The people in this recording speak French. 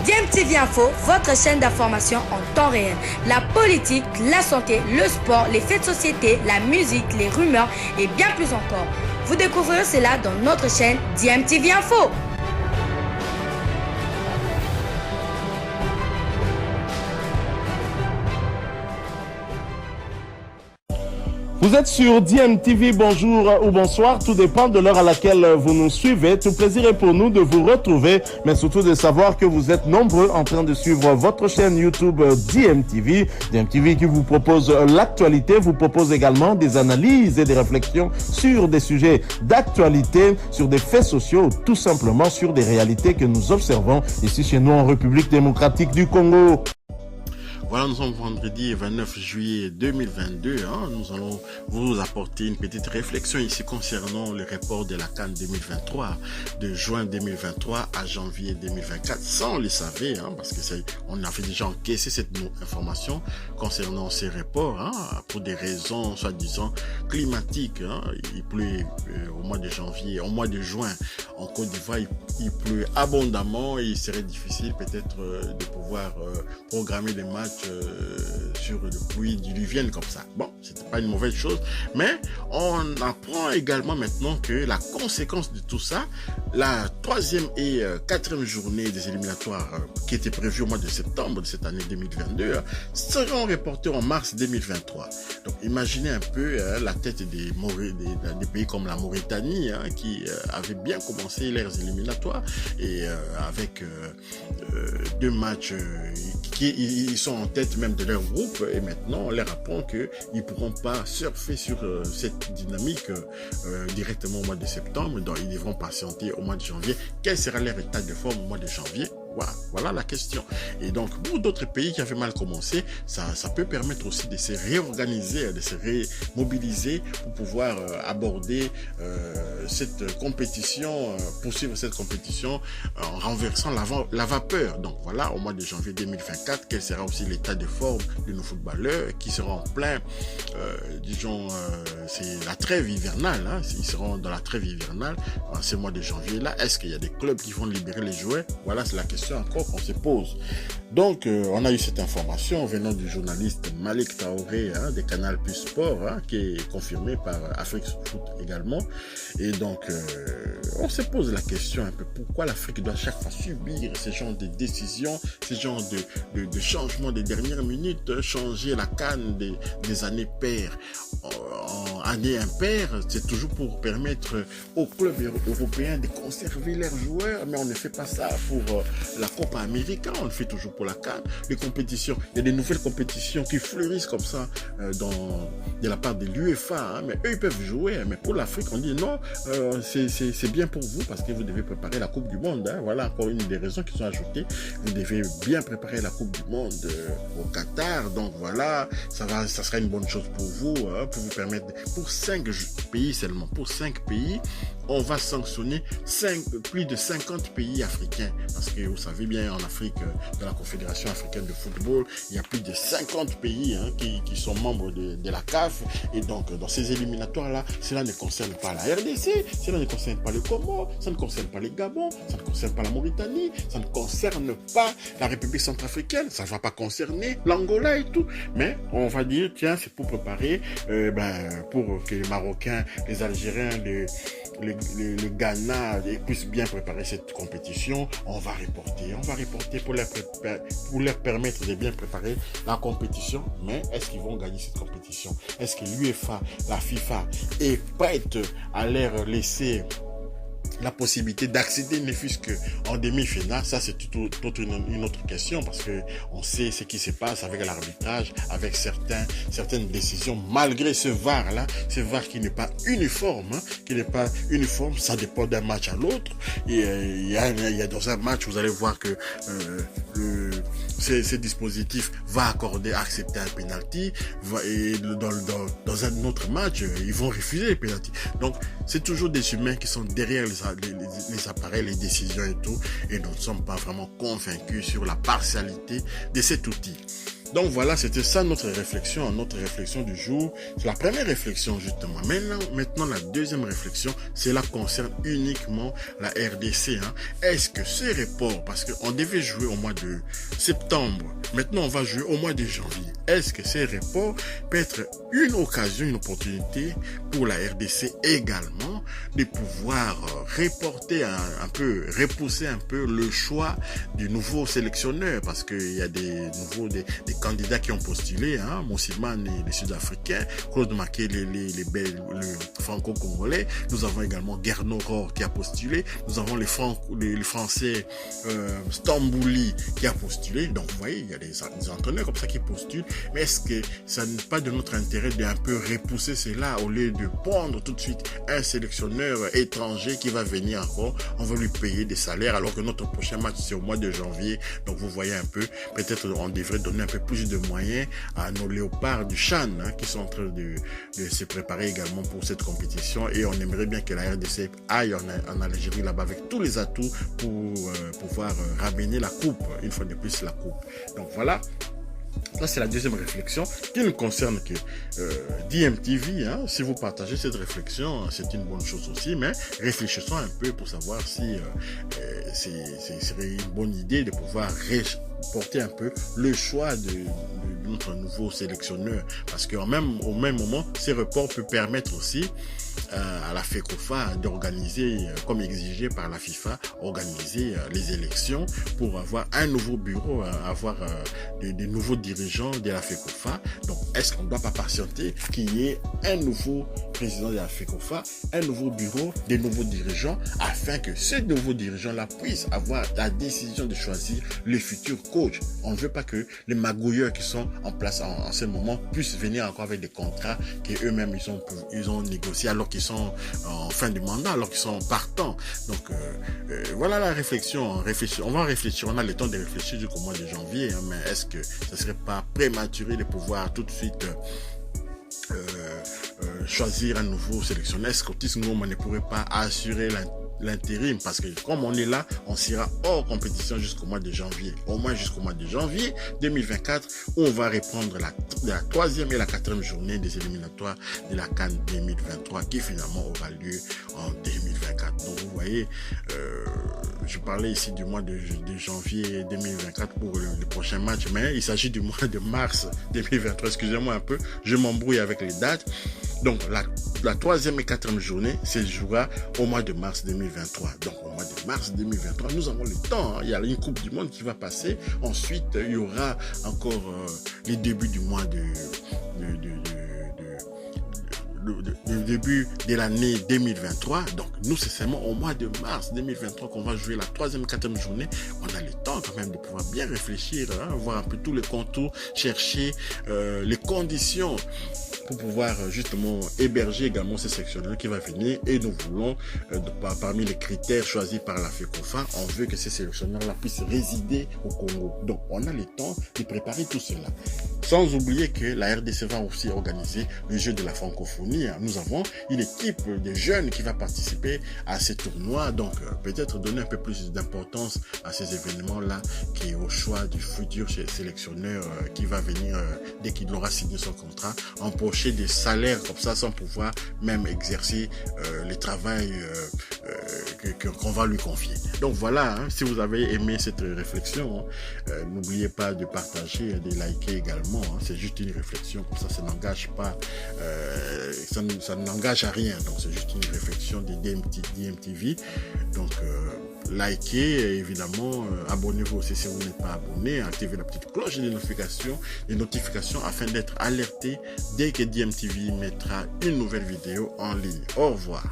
DMTV Info, votre chaîne d'information en temps réel. La politique, la santé, le sport, les faits de société, la musique, les rumeurs et bien plus encore. Vous découvrirez cela dans notre chaîne DMTV Info. Vous êtes sur DMTV, bonjour ou bonsoir, tout dépend de l'heure à laquelle vous nous suivez. Tout plaisir est pour nous de vous retrouver, mais surtout de savoir que vous êtes nombreux en train de suivre votre chaîne YouTube DMTV. DMTV qui vous propose l'actualité, vous propose également des analyses et des réflexions sur des sujets d'actualité, sur des faits sociaux, tout simplement sur des réalités que nous observons ici chez nous en République démocratique du Congo. Voilà, nous sommes vendredi 29 juillet 2022. Nous allons vous apporter une petite réflexion ici concernant le report de la CAN 2023, de juin 2023 à janvier 2024, sans le savoir, parce que on avait déjà encaissé cette information concernant ces reports, pour des raisons soi-disant climatiques. Il pleut au mois de janvier, au mois de juin en Côte d'Ivoire, il pleut abondamment et il serait difficile peut-être de pouvoir programmer des matchs sur le pluie diluvienne comme ça. Bon, c'était pas une mauvaise chose, mais on apprend également maintenant que la conséquence de tout ça, la 3e et 4e journée des éliminatoires qui étaient prévues au mois de septembre de cette année 2022 seront reportées en mars 2023. Donc imaginez un peu la tête des pays comme la Mauritanie qui avaient bien commencé leurs éliminatoires et avec 2 matchs ils sont en tête même de leur groupe et maintenant on leur apprend qu'ils ne pourront pas surfer sur cette dynamique directement au mois de septembre, donc ils devront patienter au mois de janvier. Quel sera leur état de forme au mois de janvier? Voilà la question. Et donc, pour d'autres pays qui avaient mal commencé, ça peut permettre aussi de se réorganiser, de se remobiliser pour pouvoir aborder cette compétition, poursuivre cette compétition en renversant la vapeur. Donc voilà, au mois de janvier 2024, quel sera aussi l'état de forme de nos footballeurs qui seront en plein, c'est la trêve hivernale. Ils seront dans la trêve hivernale en ce mois de janvier-là. Est-ce qu'il y a des clubs qui vont libérer les joueurs? Voilà, c'est la question encore qu'on se pose. Donc, on a eu cette information venant du journaliste Malik Traoré de Canal Plus Sport, qui est confirmé par Afrique Foot également. Et donc, on se pose la question un peu, pourquoi l'Afrique doit chaque fois subir ce genre de décisions, ce genre de changements des dernières minutes, changer la CAN des années paires en année impaire, c'est toujours pour permettre aux clubs européens de conserver leurs joueurs, mais on ne fait pas ça pour la Copa América, on le fait toujours pour la CAN. Les compétitions, il y a des nouvelles compétitions qui fleurissent comme ça de la part de l'UEFA, mais eux ils peuvent jouer, mais pour l'Afrique on dit non, c'est bien pour vous parce que vous devez préparer la Coupe du Monde. Voilà encore une des raisons qui sont ajoutées, vous devez bien préparer la Coupe du Monde au Qatar, donc voilà, ça sera une bonne chose pour vous, pour vous permettre, pour 5 pays seulement, pour 5 pays, on va sanctionner plus de 50 pays africains. Parce que vous savez bien, en Afrique, dans la Confédération africaine de football, il y a plus de 50 pays qui sont membres de la CAF. Et donc, dans ces éliminatoires-là, cela ne concerne pas la RDC, cela ne concerne pas le Congo, ça ne concerne pas le Gabon, ça ne concerne pas la Mauritanie, ça ne concerne pas la République centrafricaine, ça ne va pas concerner l'Angola et tout. Mais on va dire, tiens, c'est pour préparer, pour que les Marocains, les Algériens, le Ghana puissent bien préparer cette compétition, on va reporter pour leur permettre de bien préparer la compétition. Mais est-ce qu'ils vont gagner cette compétition? Est-ce que l'UEFA, la FIFA est prête à leur laisser la possibilité d'accéder ne fût-ce qu'en demi-finale? Ça c'est une autre question, parce que on sait ce qui se passe avec l'arbitrage, avec certaines décisions, malgré ce VAR qui n'est pas uniforme, ça dépend d'un match à l'autre. Et il y a dans un match, vous allez voir que ce dispositif va accepter un penalty, et dans un autre match, ils vont refuser les penalty. Donc c'est toujours des humains qui sont derrière les appareils, les décisions et tout, et nous ne sommes pas vraiment convaincus sur la partialité de cet outil. Donc voilà, c'était ça notre réflexion du jour. C'est la première réflexion justement. Maintenant la deuxième réflexion, cela concerne uniquement la RDC. Est-ce que ce report, parce qu'on devait jouer au mois de septembre, maintenant on va jouer au mois de janvier. Est-ce que ce report peut être une occasion, une opportunité pour la RDC également de pouvoir repousser un peu le choix du nouveau sélectionneur, parce qu'il y a des candidats qui ont postulé, Mossiman et les Sud-Africains, Claude Makélélé, le franco-congolais. Nous avons également Gernot Rohr qui a postulé. Nous avons les Français Stambouli qui a postulé. Donc vous voyez, il y a des entraîneurs comme ça qui postulent. Mais est-ce que ça n'est pas de notre intérêt d'un peu repousser cela au lieu de prendre tout de suite un sélectionneur étranger qui va venir encore, on va lui payer des salaires alors que notre prochain match c'est au mois de janvier. Donc vous voyez un peu, peut-être on devrait donner un peu plus de moyens à nos léopards du Chan qui sont en train de se préparer également pour cette compétition, et on aimerait bien que la RDC aille en Algérie là-bas avec tous les atouts pour pouvoir ramener la coupe, une fois de plus la coupe. Donc voilà. Ça, c'est la deuxième réflexion qui ne concerne que DMTV. Si vous partagez cette réflexion, c'est une bonne chose aussi, mais réfléchissons un peu pour savoir si ce serait une bonne idée de pouvoir porter un peu le choix de notre nouveau sélectionneur, parce qu'au même moment, ces reports peuvent permettre aussi à la FECOFA d'organiser, comme exigé par la FIFA, organiser les élections pour avoir un nouveau bureau, avoir de nouveaux dirigeants de la FECOFA. Donc, est-ce qu'on ne doit pas patienter qu'il y ait un nouveau président de la FECOFA, un nouveau bureau, des nouveaux dirigeants, afin que ces nouveaux dirigeants-là puissent avoir la décision de choisir le futur coach. On ne veut pas que les magouilleurs qui sont en place en ce moment puissent venir encore avec des contrats qu'eux-mêmes ils ont négociés alors qu'ils sont en fin de mandat, alors qu'ils sont partants. Donc voilà la réflexion. On va réfléchir, on a le temps de réfléchir jusqu'au mois de janvier, mais est-ce que ça serait pas prématuré de pouvoir tout de suite choisir un nouveau sélectionneur? Est-ce qu'Otis Ngoma ne pourrait pas assurer l'intérim, parce que comme on est là, on sera hors compétition jusqu'au mois de janvier, au moins jusqu'au mois de janvier 2024, où on va reprendre la troisième et la quatrième journée des éliminatoires de la CAN 2023 qui finalement aura lieu en 2024. Donc vous voyez, je parlais ici du mois de janvier 2024 pour le prochain match, mais il s'agit du mois de mars 2023. Excusez-moi un peu, je m'embrouille avec les dates. Donc la troisième et quatrième journée se jouera au mois de mars 2023. Donc au mois de mars 2023, nous avons le temps. Il y a une Coupe du Monde qui va passer. Ensuite, il y aura encore les débuts du mois le début de l'année 2023. Donc nous, c'est seulement au mois de mars 2023 qu'on va jouer la troisième, quatrième journée. On a le temps quand même de pouvoir bien réfléchir, voir un peu tous les contours, chercher les conditions pour pouvoir justement héberger également ces sélectionneurs qui va venir. Et nous voulons, parmi les critères choisis par la FECOFA, on veut que ces sélectionneurs-là puissent résider au Congo. Donc on a le temps de préparer tout cela. Sans oublier que la RDC va aussi organiser le jeu de la francophonie. Nous avons une équipe de jeunes qui va participer à ces tournois. Donc peut-être donner un peu plus d'importance à ces événements-là qu'au choix du futur sélectionneur qui va venir dès qu'il aura signé son contrat, empocher des salaires comme ça sans pouvoir même exercer le travail qu'on va lui confier. Donc voilà, si vous avez aimé cette réflexion, n'oubliez pas de partager, de liker également. C'est juste une réflexion, comme ça n'engage pas, ça n'engage à rien. Donc c'est juste une réflexion de DMTV. Donc likez, évidemment, abonnez-vous aussi si vous n'êtes pas abonné, activez la petite cloche de notification afin d'être alerté dès que DMTV mettra une nouvelle vidéo en ligne. Au revoir.